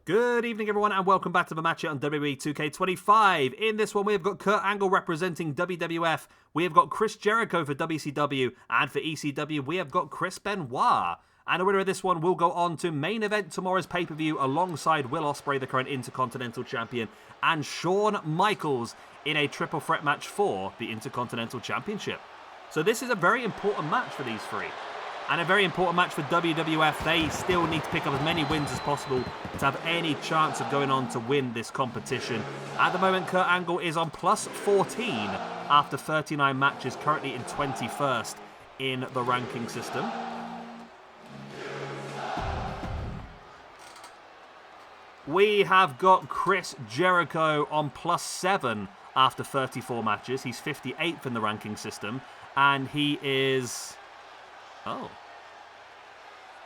Good evening, everyone, and welcome back to the match here on WWE 2K25. In this one, we have got Kurt Angle representing WWF. We have got Chris Jericho for WCW, and for ECW, we have got Chris Benoit. And the winner of this one will go on to main event tomorrow's pay-per-view alongside Will Ospreay, the current Intercontinental Champion, and Shawn Michaels in a triple threat match for the Intercontinental Championship. So this is a very important match for these three. And a very important match for WWF. They still need to pick up as many wins as possible to have any chance of going on to win this competition. At the moment, Kurt Angle is on plus 14 after 39 matches, currently in 21st in the ranking system. We have got Chris Jericho on plus 7 after 34 matches. He's 58th in the ranking system, and he is...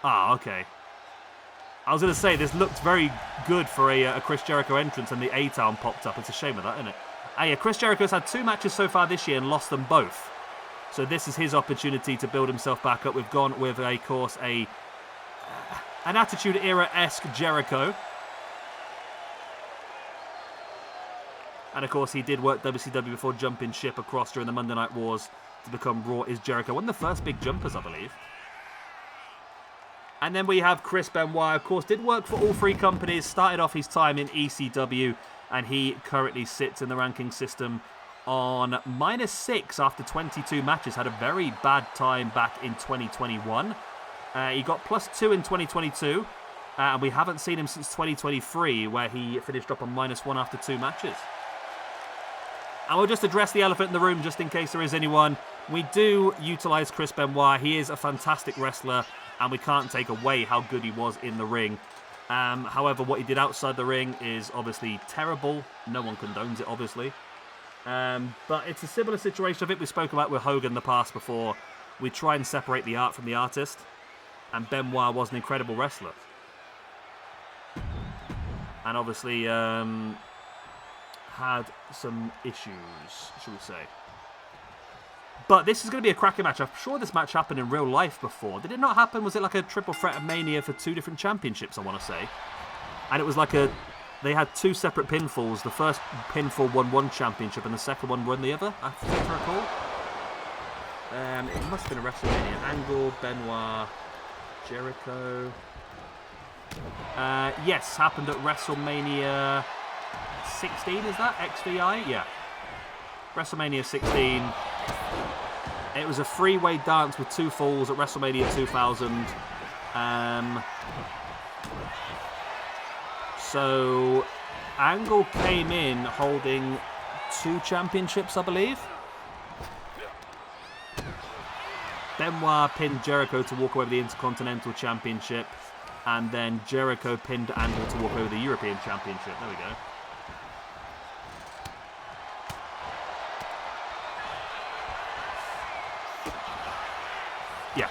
okay. I was going to say, this looked very good for a Chris Jericho entrance, and the A-Town popped up. It's a shame of that, isn't it? Yeah, Chris Jericho's had 2 matches so far this year and lost them both. So this is his opportunity to build himself back up. We've gone with, of course, an Attitude Era-esque Jericho. And, of course, he did work WCW before jumping ship across during the Monday Night Wars to become Raw is Jericho. One of the first big jumpers, I believe. And then we have Chris Benoit, of course, did work for all 3 companies, started off his time in ECW, and he currently sits in the ranking system on minus 6 after 22 matches. Had a very bad time back in 2021. He got plus 2 in 2022, and we haven't seen him since 2023, where he finished up on minus 1 after 2 matches. And we'll just address the elephant in the room, just in case there is anyone. We do utilise Chris Benoit. He is a fantastic wrestler, and we can't take away how good he was in the ring. However, what he did outside the ring is obviously terrible. No one condones it, obviously. But it's a similar situation. I think we spoke about with Hogan in the past before. We try and separate the art from the artist, and Benoit was an incredible wrestler. And obviously had some issues, shall we say. But this is going to be a cracking match. I'm sure this match happened in real life before. Did it not happen? Was it like a triple threat of Mania for 2 different championships, I want to say? And it was like they had 2 separate pinfalls. The first pinfall won 1 championship and the second one won the other, I think I recall. It must have been a WrestleMania. Angle, Benoit, Jericho. Yes, happened at WrestleMania 16, is that? XVI? Yeah. WrestleMania 16. It was a 3-way dance with 2 falls at WrestleMania 2000. So Angle came in holding 2 championships, I believe. Benoit pinned Jericho to walk away with the Intercontinental Championship, and then Jericho pinned Angle to walk away with the European Championship. There we go. Yeah,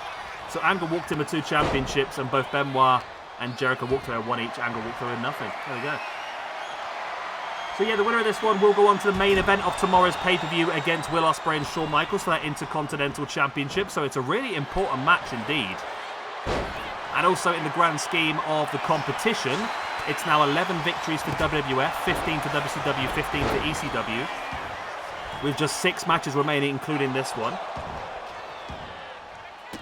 so Angle walked in with 2 championships, and both Benoit and Jericho walked away with 1 each. Angle walked away with nothing. There we go. So yeah, the winner of this one will go on to the main event of tomorrow's pay-per-view against Will Ospreay and Shawn Michaels for that Intercontinental Championship. So it's a really important match indeed. And also in the grand scheme of the competition, it's now 11 victories for WWF, 15 for WCW, 15 for ECW, with just 6 matches remaining, including this one.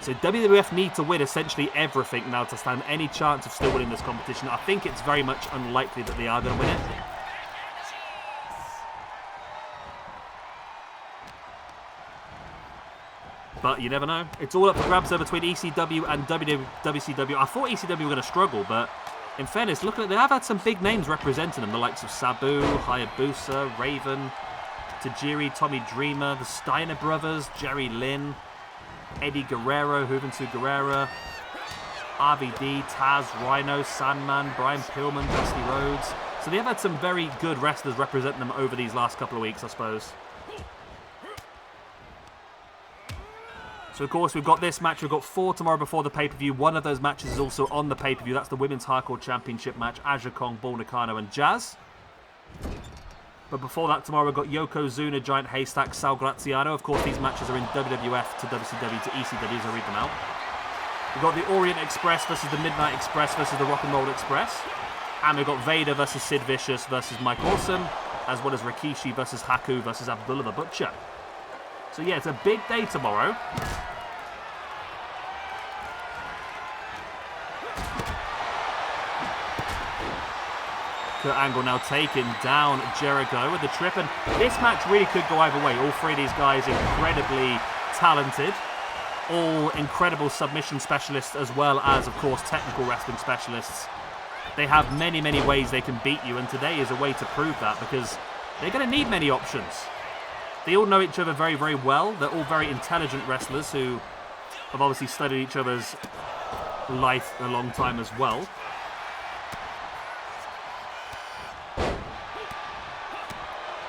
So WWF need to win essentially everything now to stand any chance of still winning this competition. I think it's very much unlikely that they are going to win it. But you never know. It's all up for grabs there between ECW and WCW. I thought ECW were going to struggle, but in fairness, look at it, they have had some big names representing them. The likes of Sabu, Hayabusa, Raven, Tajiri, Tommy Dreamer, the Steiner Brothers, Jerry Lynn, Eddie Guerrero, Juventud Guerrera, RVD, Taz, Rhino, Sandman, Brian Pillman, Dusty Rhodes. So they have had some very good wrestlers representing them over these last couple of weeks, I suppose. So, of course, we've got this match. We've got 4 tomorrow before the pay-per-view. One of those matches is also on the pay-per-view. That's the Women's Hardcore Championship match. Aja Kong, Bull Nakano, and Jazz. But before that, tomorrow we've got Yokozuna, Giant Haystack, Sal Graziano. Of course, these matches are in WWF to WCW to ECW, so read them out. We've got the Orient Express versus the Midnight Express versus the Rock and Roll Express. And we've got Vader versus Sid Vicious versus Mike Awesome, as well as Rikishi versus Haku versus Abdullah the Butcher. So yeah, it's a big day tomorrow. Kurt Angle now taking down Jericho with the trip, and this match really could go either way. All three of these guys incredibly talented, all incredible submission specialists as well as, of course, technical wrestling specialists. They have many, many ways they can beat you, and today is a way to prove that because they're going to need many options. They all know each other very, very well. They're all very intelligent wrestlers who have obviously studied each other's life a long time as well.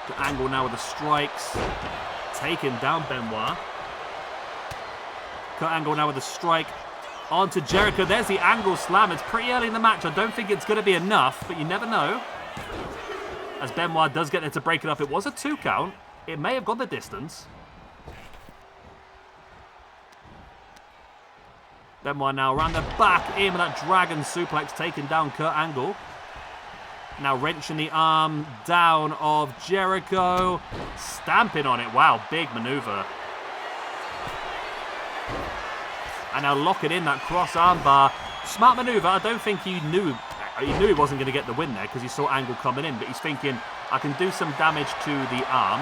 The Angle now with the strikes, taking down Benoit. Kurt Angle now with the strike onto Jericho. There's the Angle slam. It's pretty early in the match. I don't think it's going to be enough, but you never know. As Benoit does get there to break it up. It was a 2 count. It may have gone the distance. Benoit now around the back in with that dragon suplex, taking down Kurt Angle. Now wrenching the arm down of Jericho. Stamping on it. Wow, big maneuver. And now locking in that cross armbar. Smart maneuver. I don't think he knew he wasn't going to get the win there because he saw Angle coming in. But he's thinking, I can do some damage to the arm,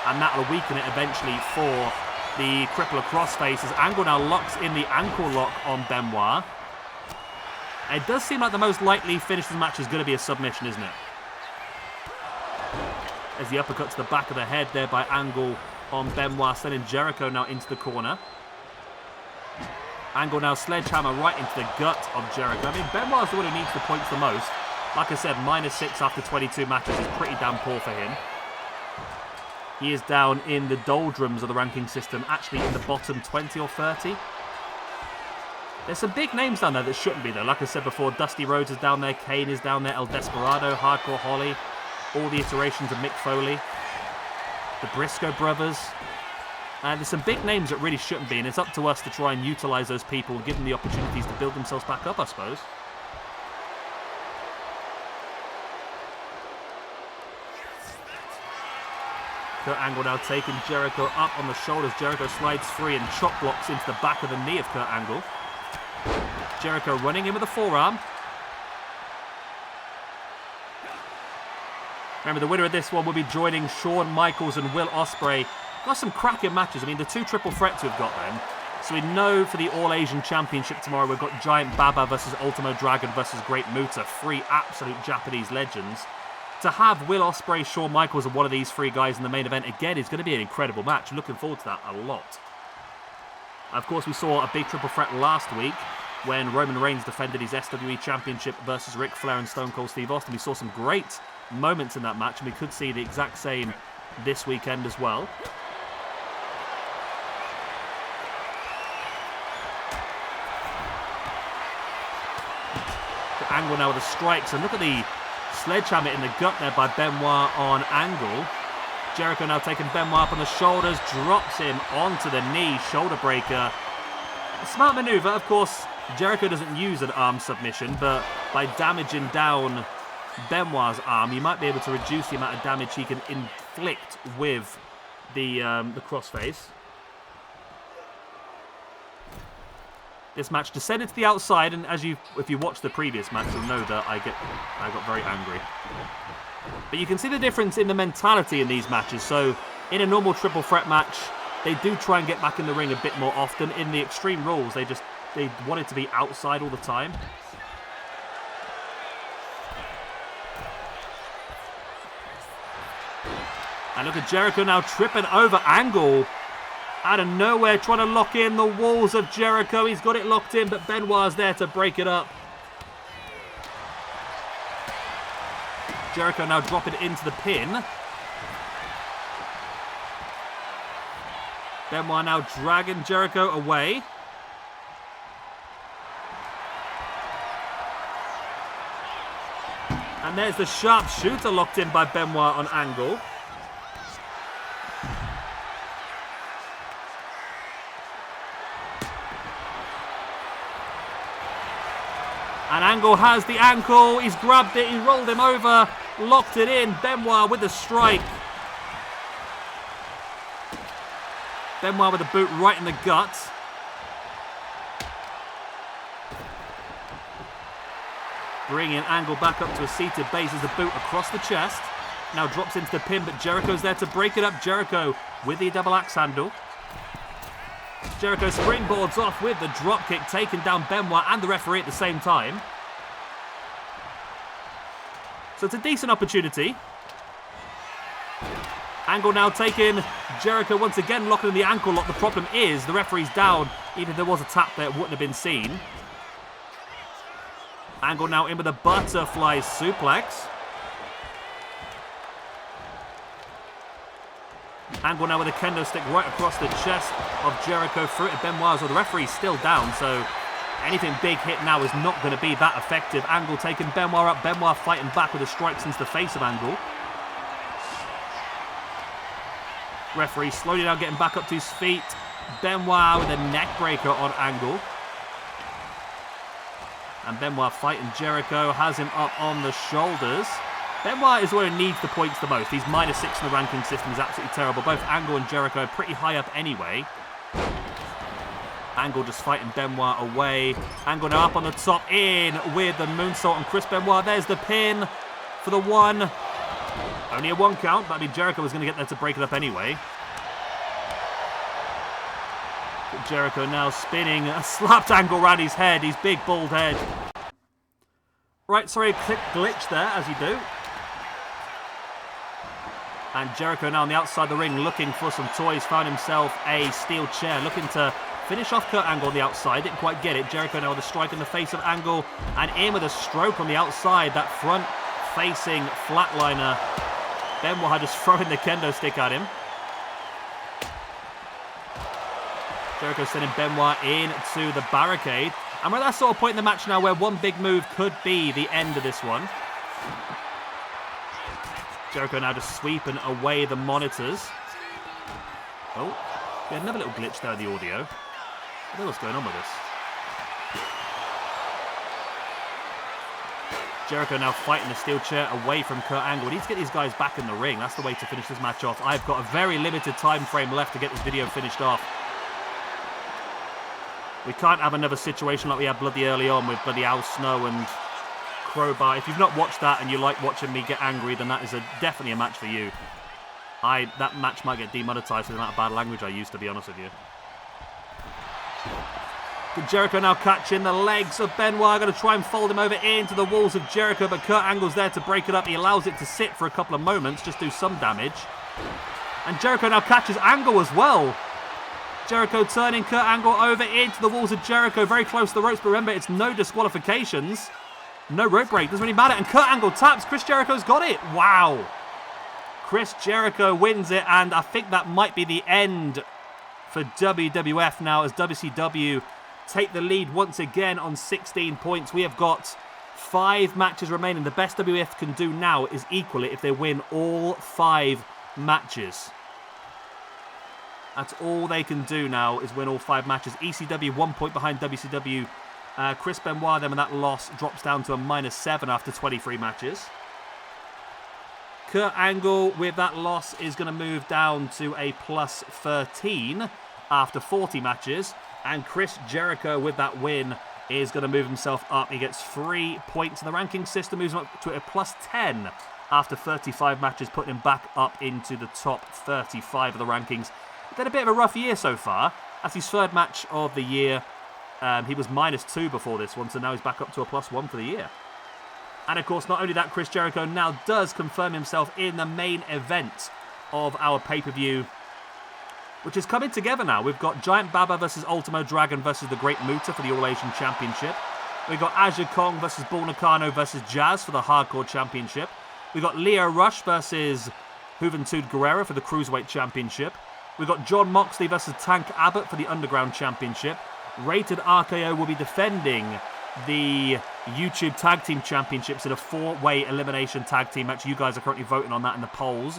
and that will weaken it eventually for the crippler crossface. As Angle now locks in the ankle lock on Benoit. It does seem like the most likely finish of the match is going to be a submission, isn't it? There's the uppercut to the back of the head there by Angle on Benoit, sending Jericho now into the corner. Angle now sledgehammer right into the gut of Jericho. I mean, Benoit's the one who needs the points the most. Like I said, -6 after 22 matches is pretty damn poor for him. He is down in the doldrums of the ranking system, actually in the bottom 20 or 30. There's some big names down there that shouldn't be there. Like I said before, Dusty Rhodes is down there, Kane is down there, El Desperado, Hardcore Holly, all the iterations of Mick Foley, the Briscoe brothers. There's some big names that really shouldn't be, and it's up to us to try and utilise those people, give them the opportunities to build themselves back up, I suppose. Kurt Angle now taking Jericho up on the shoulders. Jericho slides free and chop blocks into the back of the knee of Kurt Angle. Jericho running in with a forearm. Remember, the winner of this one will be joining Shawn Michaels and Will Ospreay. Got some cracking matches. I mean, the 2 triple threats we've got then. So we know for the All Asian Championship tomorrow, we've got Giant Baba versus Ultimo Dragon versus Great Muta. 3 absolute Japanese legends. To have Will Ospreay, Shawn Michaels, and one of these 3 guys in the main event, again, is going to be an incredible match. Looking forward to that a lot. Of course, we saw a big triple threat last week when Roman Reigns defended his SWE Championship versus Ric Flair and Stone Cold Steve Austin. We saw some great moments in that match, and we could see the exact same this weekend as well. The Angle now with the strikes, and look at the sledgehammer in the gut there by Benoit on Angle. Jericho now taking Benoit up on the shoulders, drops him onto the knee, shoulder breaker. A smart maneuver, of course. Jericho doesn't use an arm submission, but by damaging down Benoit's arm, you might be able to reduce the amount of damage he can inflict with the crossface. This match descended to the outside, and if you watch the previous match, you'll know that I got very angry. But you can see the difference in the mentality in these matches. So in a normal triple threat match, they do try and get back in the ring a bit more often. In the Extreme Rules, they want it to be outside all the time. And look at Jericho now tripping over Angle. Out of nowhere, trying to lock in the walls of Jericho. He's got it locked in, but Benoit's there to break it up. Jericho now dropping it into the pin. Benoit now dragging Jericho away. And there's the sharpshooter locked in by Benoit on Angle. And Angle has the ankle. He's grabbed it. He rolled him over. Locked it in. Benoit with the strike. Benoit with a boot right in the gut. Bringing Angle back up to a seated base as the boot across the chest. Now drops into the pin, but Jericho's there to break it up. Jericho with the double axe handle. Jericho springboards off with the dropkick, taking down Benoit and the referee at the same time. So it's a decent opportunity. Angle now taking Jericho once again, locking in the ankle lock. The problem is the referee's down. Even if there was a tap there, it wouldn't have been seen. Angle now in with a butterfly suplex. Angle now with a kendo stick right across the chest of Jericho through to Benoit. So the referee's still down, so anything big hit now is not going to be that effective. Angle taking Benoit up. Benoit fighting back with a strike into the face of Angle. Referee slowly now getting back up to his feet. Benoit with a neck breaker on Angle. And Benoit fighting Jericho, has him up on the shoulders. Benoit is where he needs the points the most. He's -6 in the ranking system. He's absolutely terrible. Both Angle and Jericho are pretty high up anyway. Angle just fighting Benoit away. Angle now up on the top, in with the moonsault on Chris Benoit. There's the pin for the one. Only a 1 count, but I mean Jericho was going to get there to break it up anyway. But Jericho now spinning, a slapped Angle around his head, his big bald head. Right, sorry, a quick glitch there, as you do. And Jericho now on the outside of the ring looking for some toys. Found himself a steel chair, looking to finish off Kurt Angle on the outside. Didn't quite get it. Jericho now with a strike in the face of Angle. And in with a stroke on the outside. That front-facing flatliner. Benoit just throwing the kendo stick at him. Jericho sending Benoit into the barricade. And we're at that sort of point in the match now where one big move could be the end of this one. Jericho now just sweeping away the monitors. Oh, we had another little glitch there in the audio. I don't know what's going on with this. Jericho now fighting the steel chair away from Kurt Angle. We need to get these guys back in the ring. That's the way to finish this match off. I've got a very limited time frame left to get this video finished off. We can't have another situation like we had bloody early on with bloody Al Snow and Crowbar. If you've not watched that and you like watching me get angry, then that is definitely a match for you. That match might get demonetized for the amount of bad language I used, to be honest with you. But Jericho now catching the legs of Benoit. Going to try and fold him over into the walls of Jericho, but Kurt Angle's there to break it up. He allows it to sit for a couple of moments, just do some damage. And Jericho now catches Angle as well. Jericho turning Kurt Angle over into the walls of Jericho, very close to the ropes, but remember, it's no disqualifications. No rope break, doesn't really matter. And Kurt Angle taps. Chris Jericho's got it. Wow. Chris Jericho wins it, and I think that might be the end for WWF now as WCW take the lead once again on 16 points. We have got 5 matches remaining. The best WWF can do now is equal it if they win all 5 matches. That's all they can do now is win all 5 matches. ECW 1 point behind WCW. Chris Benoit then with that loss drops down to a -7 after 23 matches. Kurt Angle with that loss is going to move down to a +13 after 40 matches. And Chris Jericho with that win is going to move himself up. He gets 3 points in the ranking system, moves up to a +10 after 35 matches, putting him back up into the top 35 of the rankings. He's had a bit of a rough year so far. That's his 3rd match of the year. He was -2 before this one, so now he's back up to a +1 for the year. And of course, not only that, Chris Jericho now does confirm himself in the main event of our pay-per-view, which is coming together now. We've got Giant Baba versus Ultimo Dragon versus the Great Muta for the All-Asian Championship. We've got Aja Kong versus Bull Nakano versus Jazz for the Hardcore Championship. We've got Leo Rush versus Juventud Guerrera for the Cruiserweight Championship. We've got John Moxley versus Tank Abbott for the Underground Championship. Rated RKO will be defending the YouTube Tag Team Championships in a 4-way elimination tag team match. You guys are currently voting on that in the polls.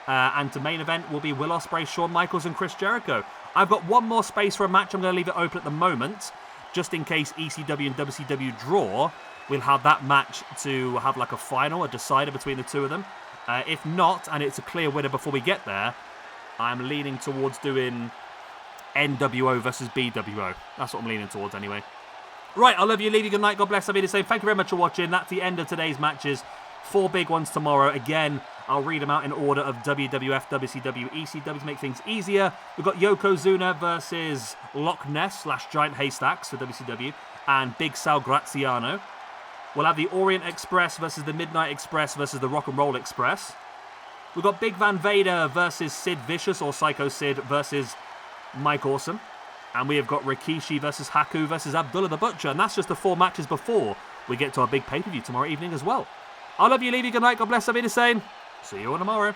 And the main event will be Will Ospreay, Shawn Michaels and Chris Jericho. I've got one more space for a match. I'm going to leave it open at the moment, just in case ECW and WCW draw. we'll have that match to have like a final, a decider between the two of them. If not, and it's a clear winner before we get there, I'm leaning towards doing NWO versus BWO. That's what I'm leaning towards anyway. Right, I love you, leave you good night, God bless, I'll be the same. Thank you very much for watching. That's the end of today's matches. 4 big ones tomorrow. Again, I'll read them out in order of WWF, WCW, ECW to make things easier. We've got Yokozuna versus Loch Ness / Giant Haystacks for WCW and Big Sal Graziano. We'll have the Orient Express versus the Midnight Express versus the Rock and Roll Express. We've got Big Van Vader versus Sid Vicious or Psycho Sid versus Mike Awesome. And we have got Rikishi versus Haku versus Abdullah the Butcher. And that's just the 4 matches before we get to our big pay-per-view tomorrow evening as well. I love you, leave you good night, God bless, I'll be the same. See you all tomorrow.